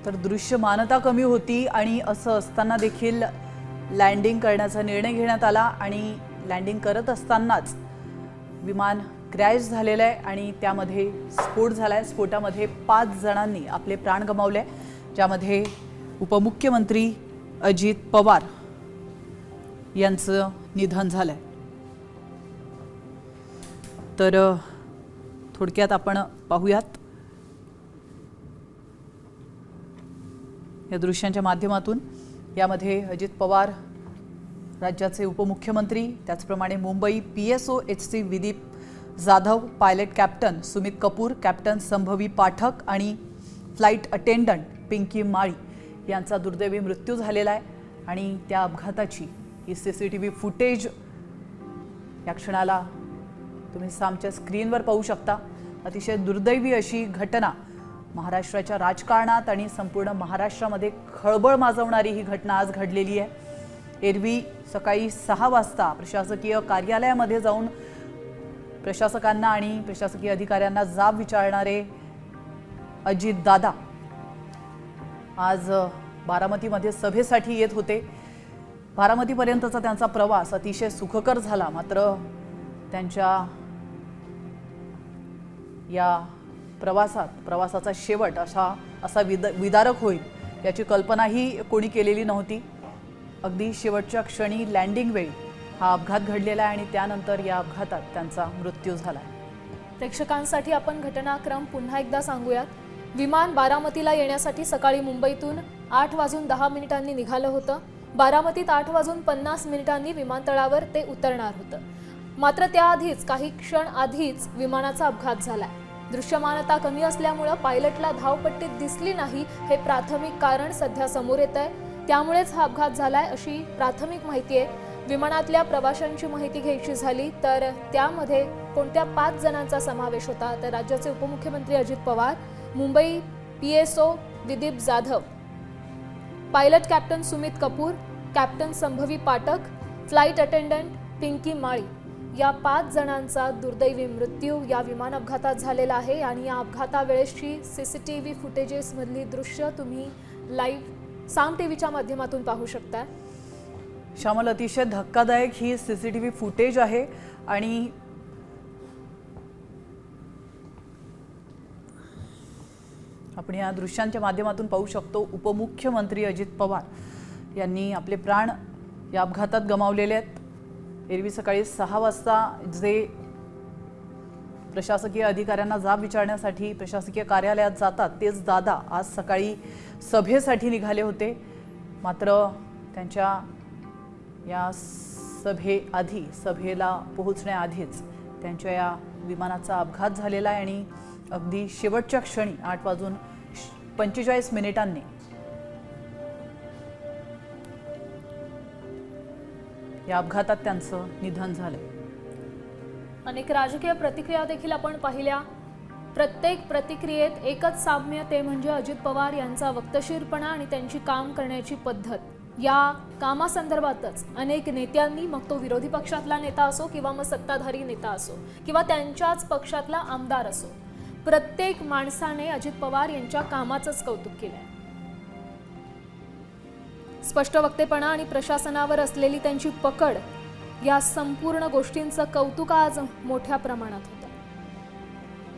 तर दृश्यमानता कमी होती आणि असं असताना देखील लँडिंग करण्याचा निर्णय घेण्यात आला आणि लँडिंग करत असतानाच विमान क्रॅश झालेलं आहे आणि त्यामध्ये स्फोट झालाय। स्फोटामध्ये 5 जणांनी आपले प्राण गमावले, ज्यामध्ये उपमुख्यमंत्री अजित पवार यांचं निधन झालंय। तर थोडक्यात आपण पाहूयात या दृश्यांच्या माध्यमातून। यामध्ये अजित पवार राज्याचे उपमुख्यमंत्री, त्याचप्रमाणे Mumbai PSO HC Vidip Jadhav, pilot captain Sumit Kapoor, captain Shambhavi Pathak आणि फ्लाइट अटेंडंट पिंकी माळी यांचा दुर्दैवी मृत्यू झालेला आहे। आणि त्या अपघाताची ही CCTV फुटेज या क्षणाला तुम्ही आमच्या स्क्रीनवर पाहू शकता। अतिशय दुर्दैवी अशी घटना महाराष्ट्राच्या राजकारणात आणि संपूर्ण महाराष्ट्रामध्ये खळबळ माजवणारी ही घटना आज घडलेली आहे। एरवी सकाळी 6 वाजता प्रशासकीय कार्यालयामध्ये जाऊन प्रशासकांना आणि प्रशासकीय अधिकाऱ्यांना जाब विचारणारे अजित दादा आज बारामतीमध्ये सभेसाठी येत होते। बारामतीपर्यंतचा त्यांचा प्रवास अतिशय सुखकर झाला, मात्र त्यांच्या या प्रवासाचा शेवट असा विदारक होईल याची कल्पनाही कोणी केलेली नव्हती। अगदी शेवटच्या क्षणी लँडिंग वेळी हा अपघात घडलेला आहे आणि त्यानंतर या अपघातात त्यांचा मृत्यू झाला। प्रेक्षकांसाठी आपण घटनाक्रम पुन्हा एकदा सांगूयात। विमान बारामतीला येण्यासाठी सकाळी मुंबईतून 8:10 निघालं होतं। बारामतीत 8:50 विमानतळावर ते उतरणार होतं, मात्र त्याआधीच काही क्षण आधीच विमानाचा अपघात झाला। दृश्यमानता कमी असल्यामुळे पायलटला धावपट्टीत दिसली नाही हे प्राथमिक कारण सध्या समोर येत आहे, त्यामुळेच हा अपघात झालाय अशी प्राथमिक माहिती आहे। विमानातल्या प्रवाशांची माहिती घ्यायची झाली तर त्यामध्ये कोणत्या 5 जणांचा समावेश होता तर राज्याचे उपमुख्यमंत्री Ajit Pawar, Mumbai PSO Vidip Jadhav, pilot captain Sumit Kapoor, captain Shambhavi Pathak, flight attendant Pinky Mali या 5 जणांचा दुर्दैवी मृत्यू या विमान अपघातात झालेला आहे। आणि या अपघातावेळेसची CCTV फुटेजेस मधली दृश्य तुम्ही लाईव्ह साम टीव्हीच्या माध्यमातून पाहू शकता। श्यामल, अतिशय धक्कादायक ही CCTV फुटेज आहे आणि आपण या दृश्यांच्या माध्यमातून पाहू शकतो उपमुख्यमंत्री अजित पवार यांनी आपले प्राण या अपघातात गमावलेले आहेत। एरवी सकाळी 6 वाजता जे प्रशासकीय अधिकाऱ्यांना जाब विचारण्यासाठी प्रशासकीय कार्यालयात जातात तेच दादा आज सकाळी सभेसाठी निघाले होते, मात्र त्यांच्या या सभेला पोहोचण्याआधीच त्यांच्या या विमानाचा अपघात झालेला आहे आणि अगदी शेवटच्या क्षणी 8:45 या अपघातात त्यांचं निधन झालंय। अनेक राजकीय प्रतिक्रिया देखील आपण पाहिल्या। प्रत्येक प्रतिक्रियेत एकच साम्य, ते म्हणजे अजित पवार यांचा वक्तशीरपणा आणि त्यांची काम करण्याची पद्धत। या कामासंदर्भातच अनेक नेत्यांनी, मग तो विरोधी पक्षातला नेता असो किंवा मग सत्ताधारी नेता असो किंवा त्यांच्याच पक्षातला आमदार असो, प्रत्येक माणसाने अजित पवार यांच्या कामाचंच कौतुक केलंय। स्पष्ट वक्तेपणा आणि प्रशासनावर असलेली त्यांची पकड या संपूर्ण गोष्टींचं कौतुक आज मोठ्या प्रमाणात होतं।